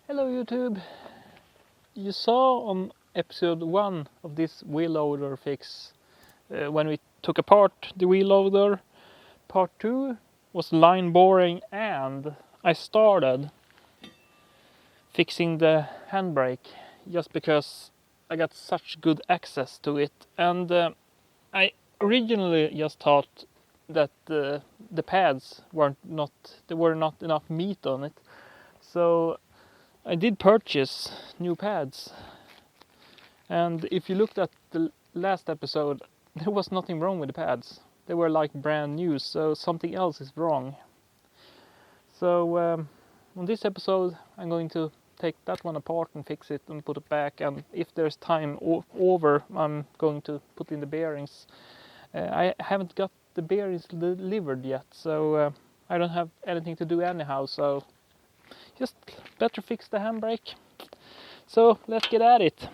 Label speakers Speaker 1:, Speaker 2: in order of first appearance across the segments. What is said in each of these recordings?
Speaker 1: Hello YouTube! You saw on episode 1 of this wheel loader fix when we took apart the wheel loader. Part 2 was line boring and I started fixing the handbrake just because I got such good access to it, and I originally just thought that the pads were not enough meat on it, so I did purchase new pads, and if you looked at the last episode, there was nothing wrong with the pads. They were like brand new, so something else is wrong. So on this episode I'm going to take that one apart and fix it and put it back, and if there's time over, I'm going to put in the bearings. I haven't got the bearings delivered yet, so I don't have anything to do anyhow, so just better fix the handbrake. So let's get at it.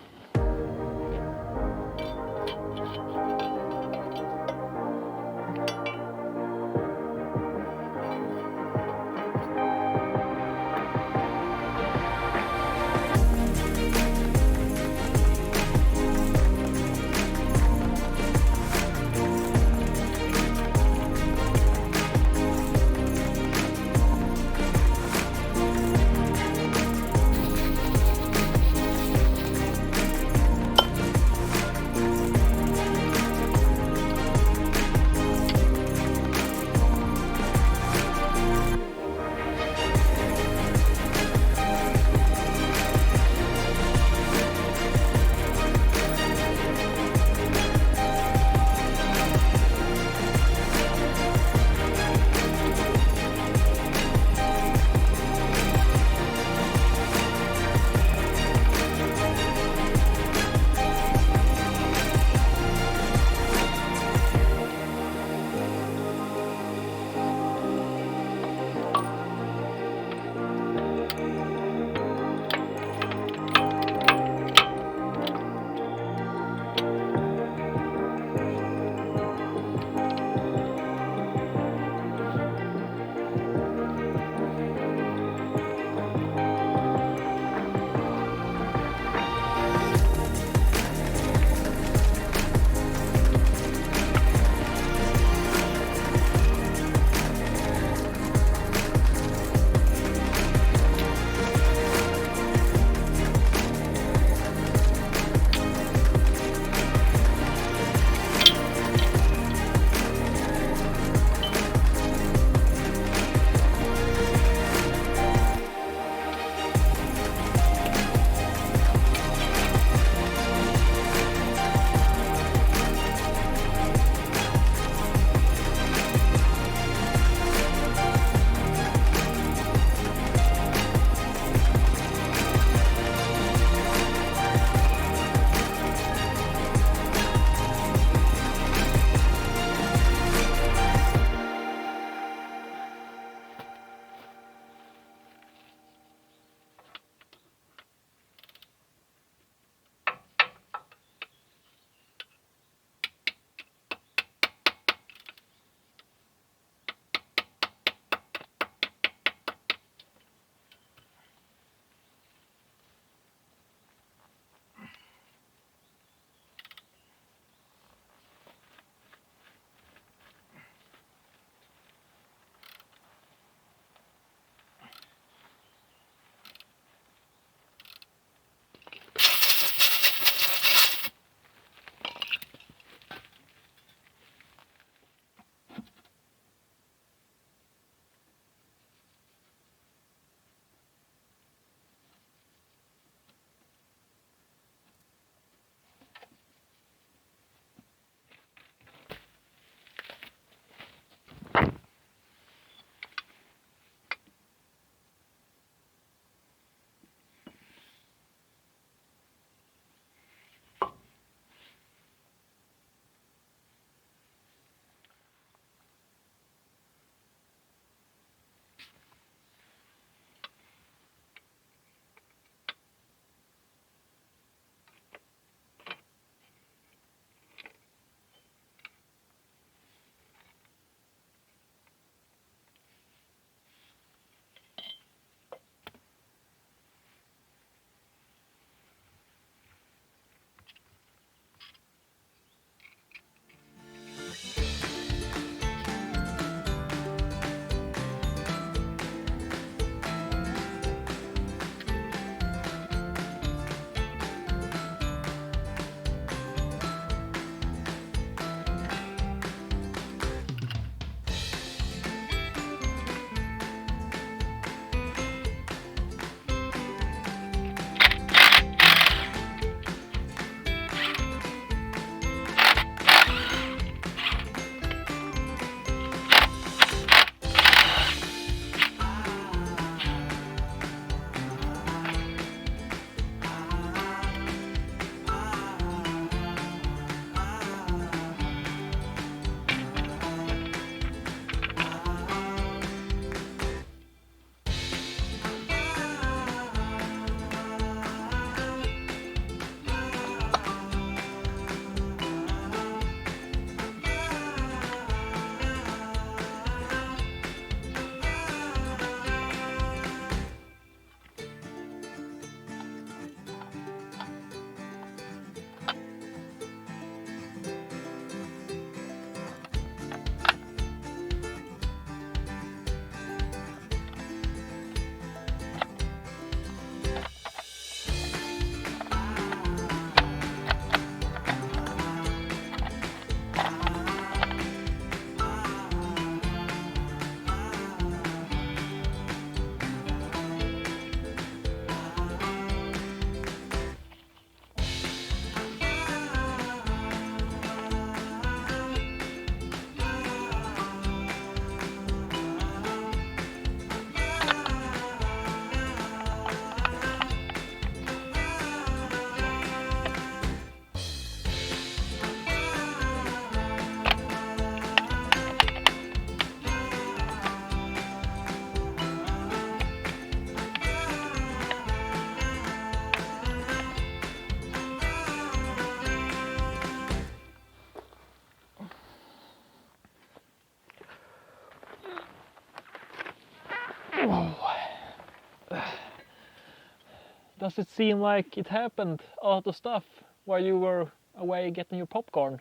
Speaker 1: Does it seem like it happened a lot of stuff while you were away getting your popcorn?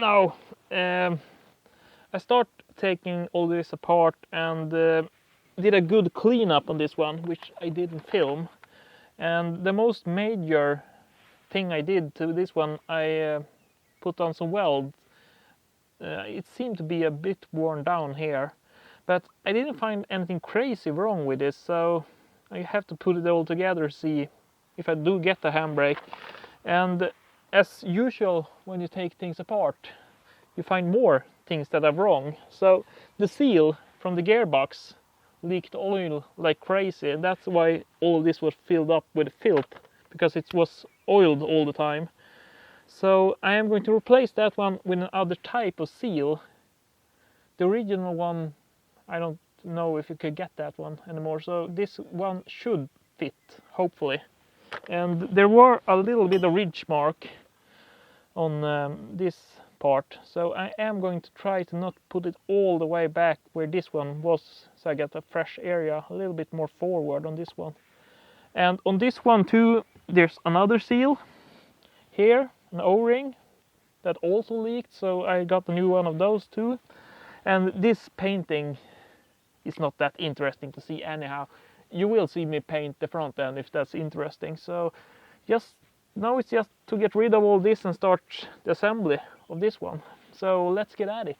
Speaker 1: No, I start taking all this apart and did a good cleanup on this one, which I didn't film. And the most major thing I did to this one, I put on some weld. It seemed to be a bit worn down here, but I didn't find anything crazy wrong with this, so I have to put it all together, see if I do get the handbrake. And as usual, when you take things apart, you find more things that are wrong. So the seal from the gearbox leaked oil like crazy, and that's why all of this was filled up with filth, because it was oiled all the time. So I am going to replace that one with another type of seal. The original one, I don't know if you could get that one anymore, so this one should fit, hopefully. And there were a little bit of ridge mark on this part, so I am going to try to not put it all the way back where this one was, so I get a fresh area a little bit more forward on this one. And on this one too, there's another seal here, an O-ring that also leaked, so I got a new one of those too. And this painting is not that interesting to see anyhow. You will see me paint the front end if that's interesting. So now it's just to get rid of all this and start the assembly of this one. So let's get at it.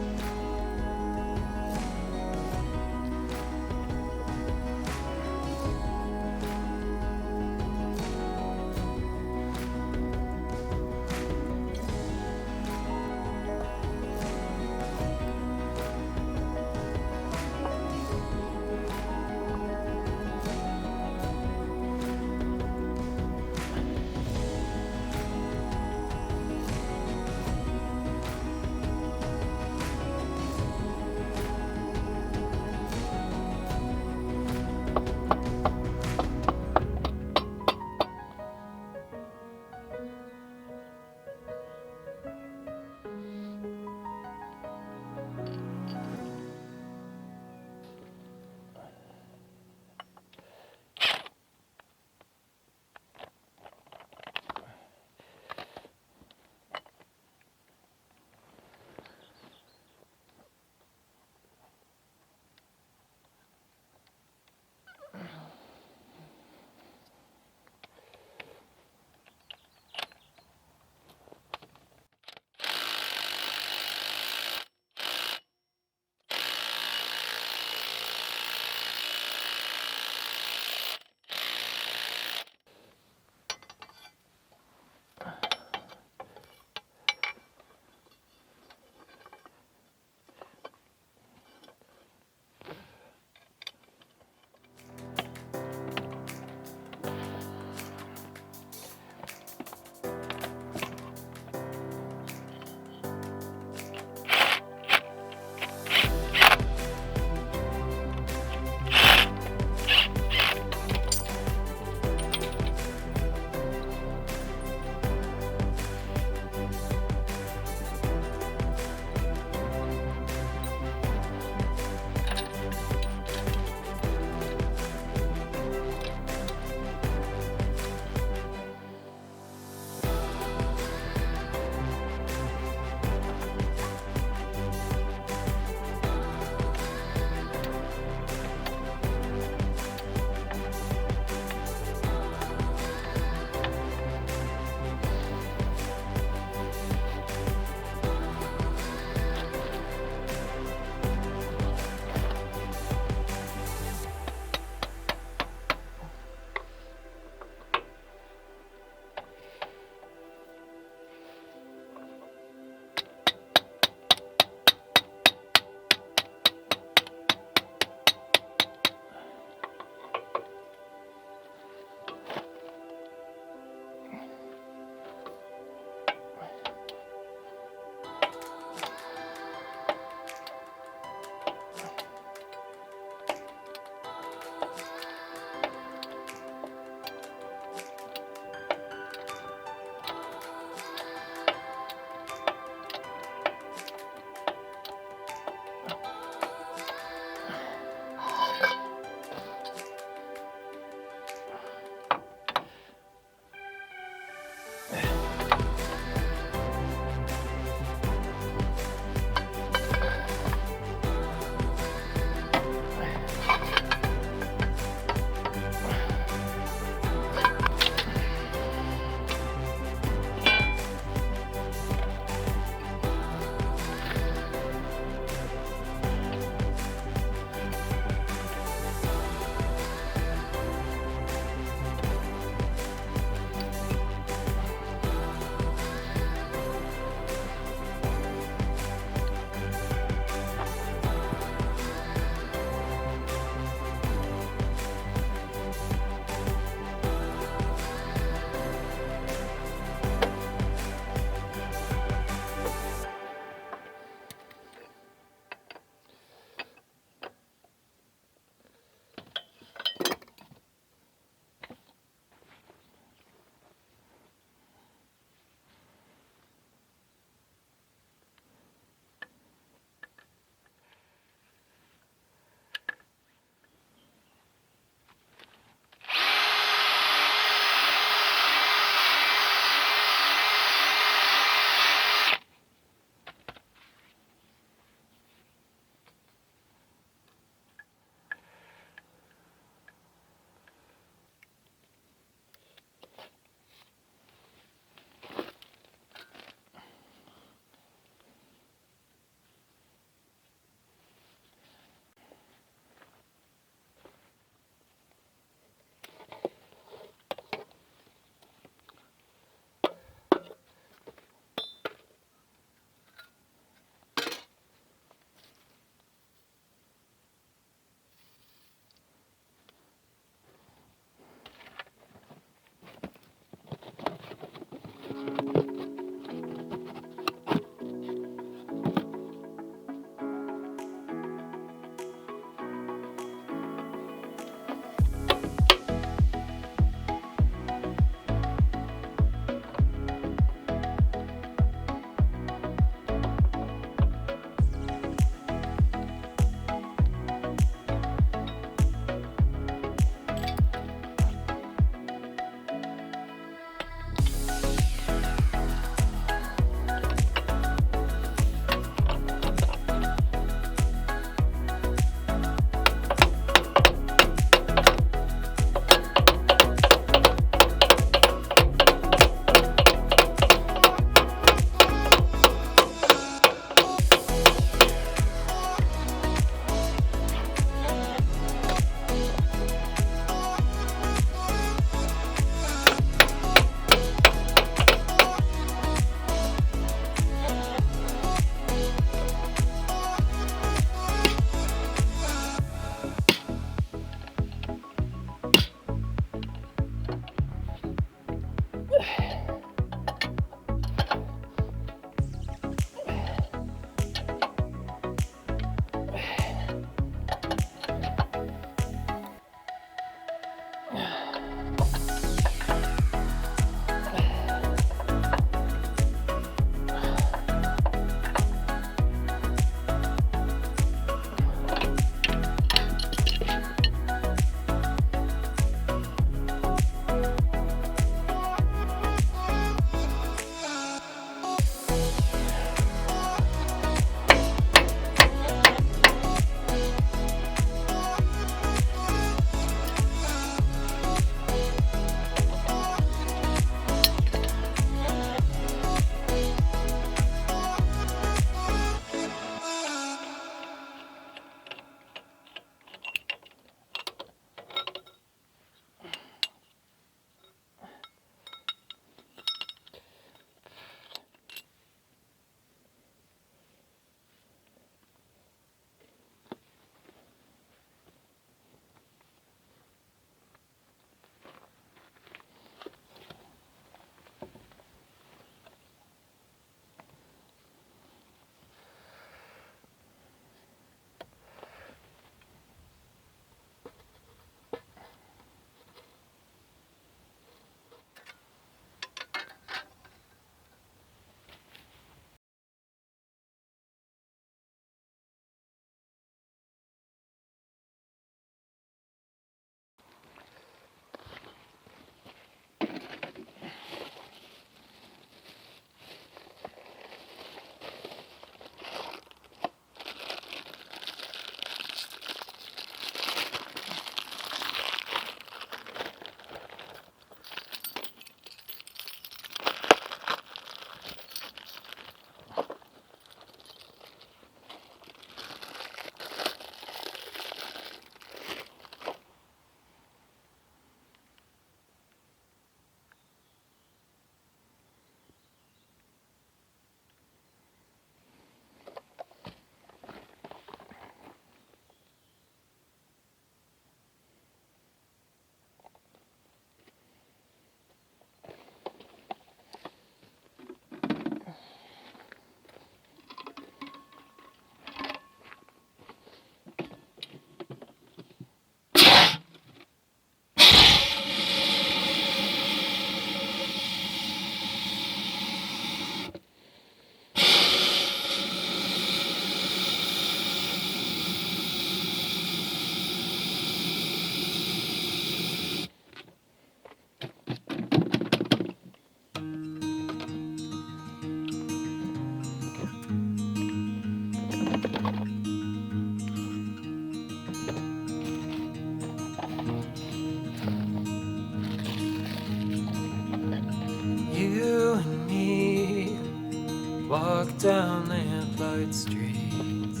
Speaker 2: Walk down lamplight streets,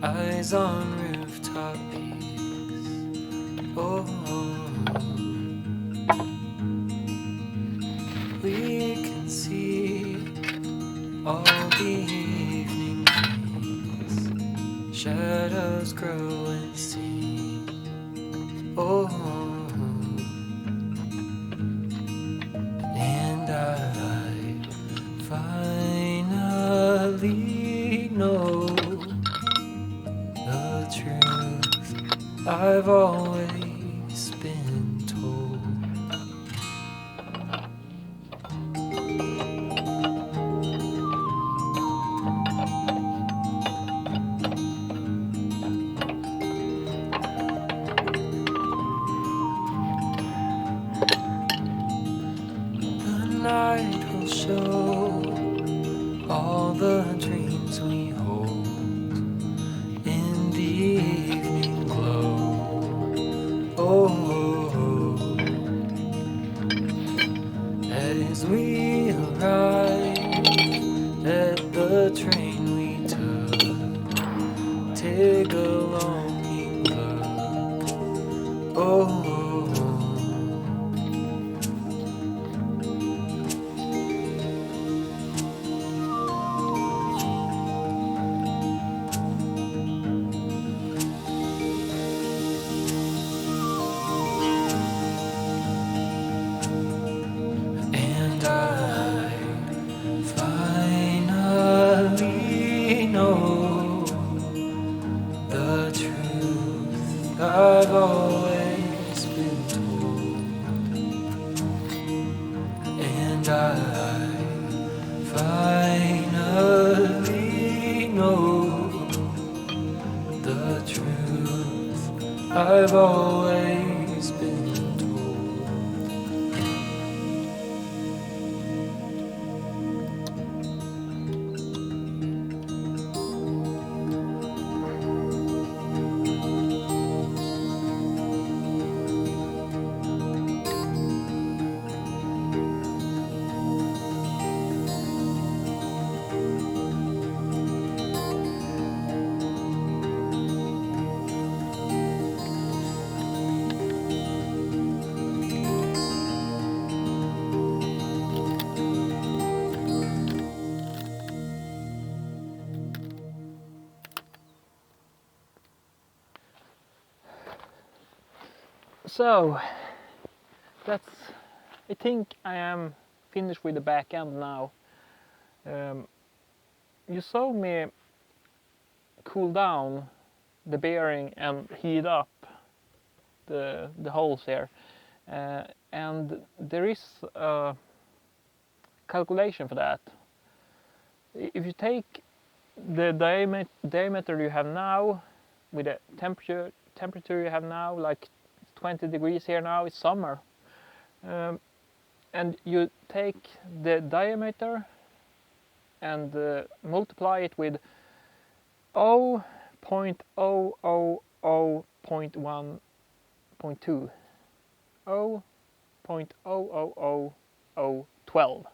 Speaker 2: eyes on rooftop peaks. Oh, we can see all the evening breeze, shadows grow and see. Oh, and I finally know the truth I've always been told. The night will show all the dreams we hold in the evening glow. Oh, as we arrive at the train we took, take a longing look. Oh, and I finally know the truth I've always been told. And I finally know the truth I've always been told.
Speaker 1: So that's, I think I am finished with the back end now. You saw me cool down the bearing and heat up the holes here, and there is a calculation for that. If you take the diameter you have now with the temperature you have now, like 20 degrees here now, it's summer, and you take the diameter and multiply it with 0.000.1.2, 0.00012,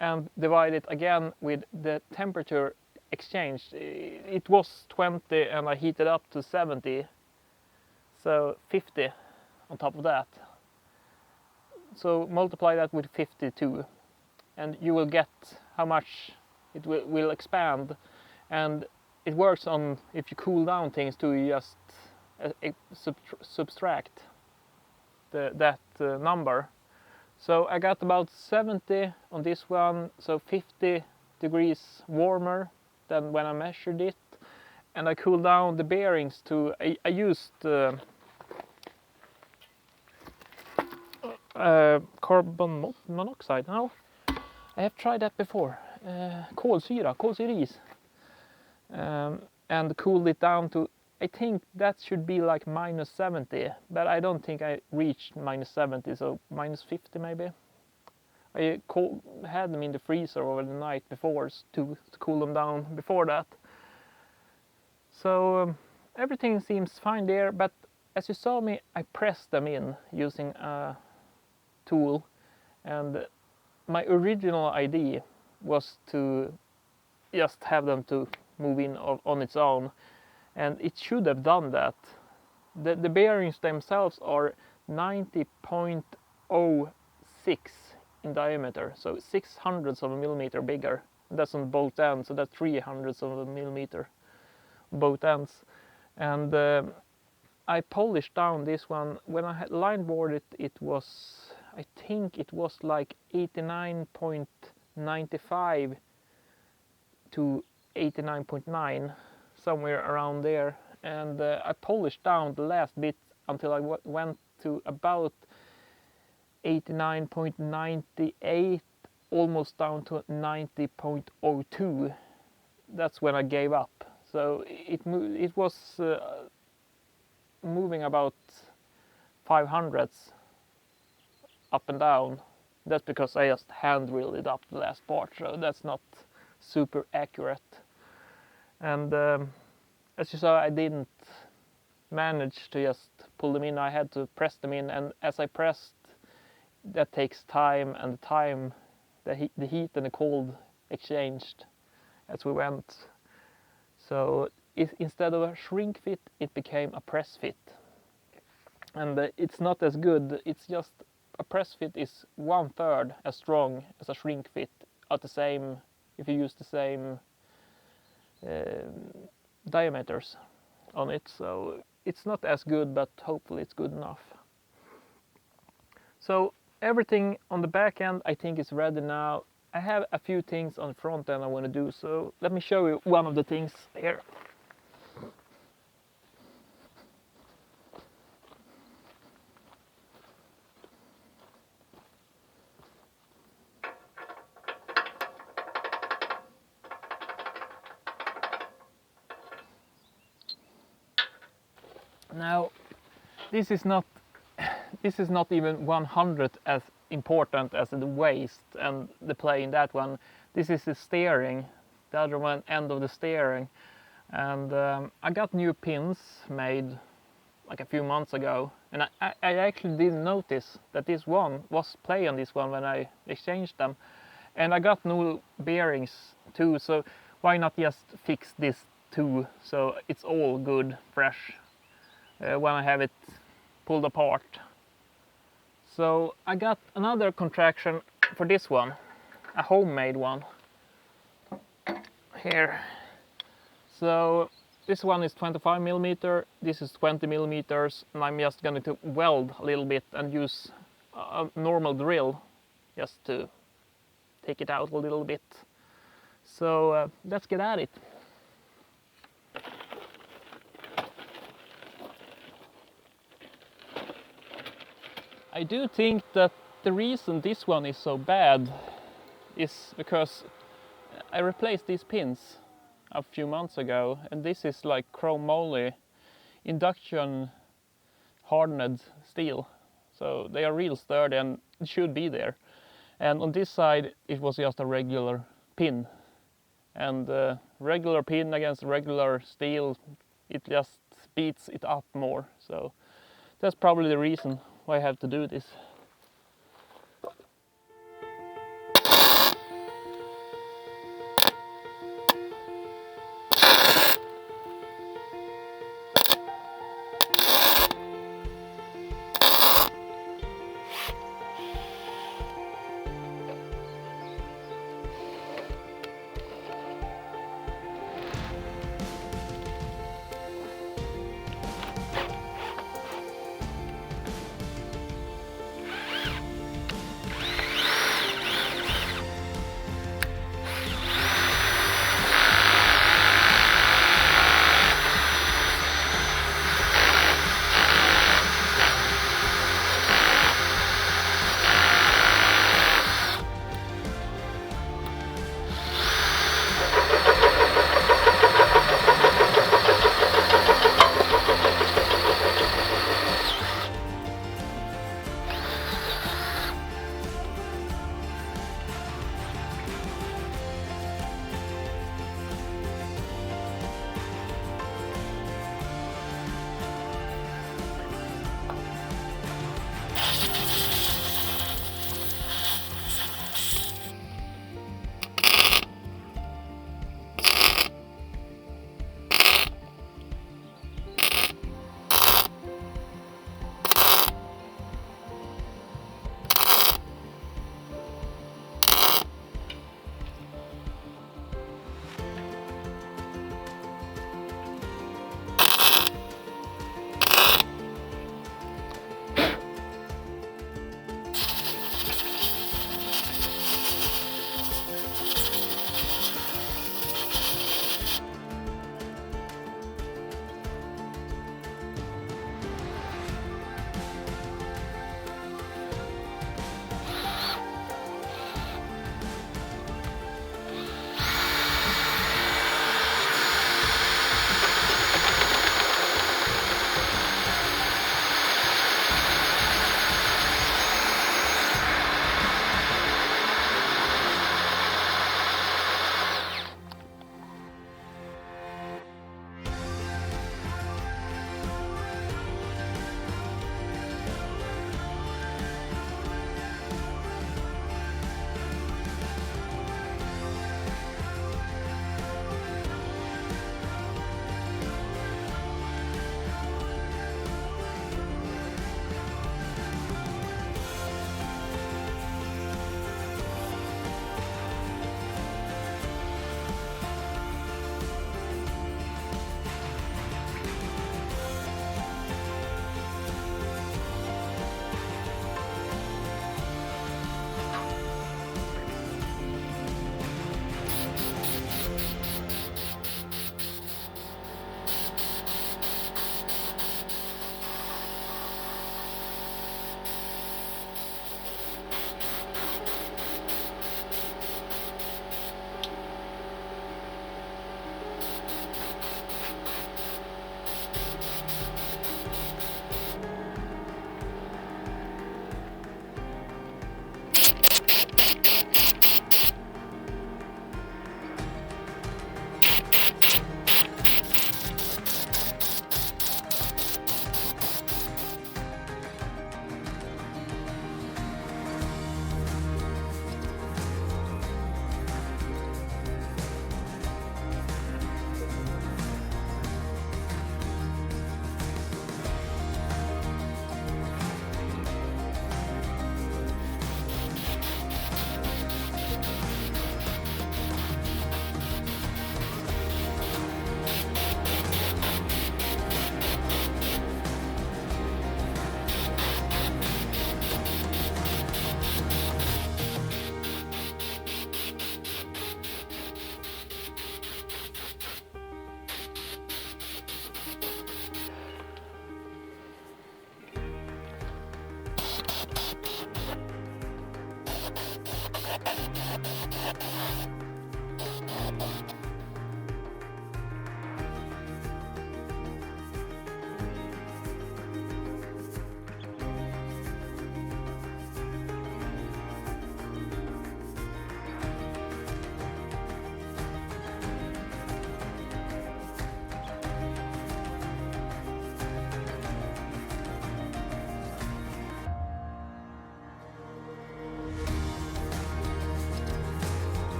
Speaker 1: and divide it again with the temperature exchange. It was 20 and I heated up to 70, so 50 on top of that. So multiply that with 52 and you will get how much it will expand. And it works on, if you cool down things, to just subtract that number. So I got about 70 on this one, so 50 degrees warmer than when I measured it. And I cooled down the bearings to, I used carbon monoxide. No, I have tried that before. Kolsyris. And cooled it down to, I think that should be like minus 70, but I don't think I reached minus 70, so minus 50 maybe. I had them in the freezer over the night before to cool them down before that. So everything seems fine there, but as you saw me, I pressed them in using a tool, and my original idea was to just have them to move in on its own, and it should have done that. The bearings themselves are 90.06 in diameter, so 600ths of a millimeter bigger. That's on both ends, so that's 300ths of a millimeter both ends. And I polished down this one. When I had line boarded it was, I think it was like 89.95 to 89.9, somewhere around there. And I polished down the last bit until I went to about 89.98, almost down to 90.02. That's when I gave up. So it was moving about 500ths up and down. That's because I just hand drilled it up the last part, so that's not super accurate. And as you saw, I didn't manage to just pull them in. I had to press them in, and as I pressed, that takes time, and the heat and the cold exchanged as we went. So instead of a shrink fit, it became a press fit, and it's not as good. It's just a press fit is 1/3 as strong as a shrink fit at the same, if you use the same diameters on it. So it's not as good, but hopefully it's good enough. So everything on the back end I think is ready now. I have a few things on the front end I want to do, so let me show you one of the things here. Now, this is not even 100th as important as the waist and the play in that one. This is the steering, the other one end of the steering, and I got new pins made like a few months ago, and I actually didn't notice that this one was play on this one when I exchanged them, and I got new bearings too. So why not just fix this too, so it's all good, fresh, when I have it pulled apart. So I got another contraction for this one, a homemade one here. So this one is 25 millimeter, this is 20 millimeters, and I'm just going to weld a little bit and use a normal drill just to take it out a little bit. So let's get at it. I do think that the reason this one is so bad is because I replaced these pins a few months ago, and this is like chrome moly induction hardened steel, so they are real sturdy and it should be there. And on this side it was just a regular pin, and regular pin against regular steel, it just speeds it up more. So that's probably the reason why I have to do this.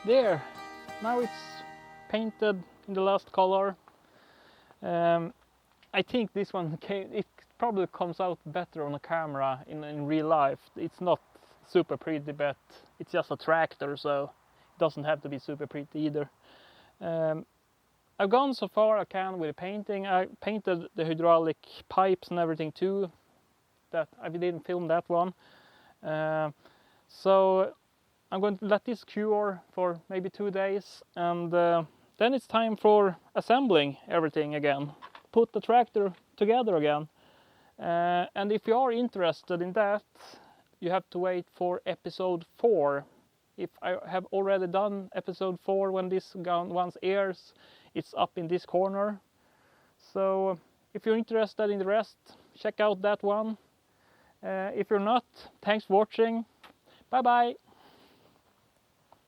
Speaker 1: there, now it's painted in the last color. I think this one it probably comes out better on a camera in real life. It's not super pretty, but it's just a tractor, so it doesn't have to be super pretty either. I've gone so far I can with the painting. I painted the hydraulic pipes and everything too. That I didn't film that one. So I'm going to let this cure for maybe 2 days, and then it's time for assembling everything again. Put the tractor together again. And if you are interested in that, you have to wait for episode 4. If I have already done episode 4 when this once airs, it's up in this corner. So if you're interested in the rest, check out that one. If you're not, thanks for watching. Bye bye.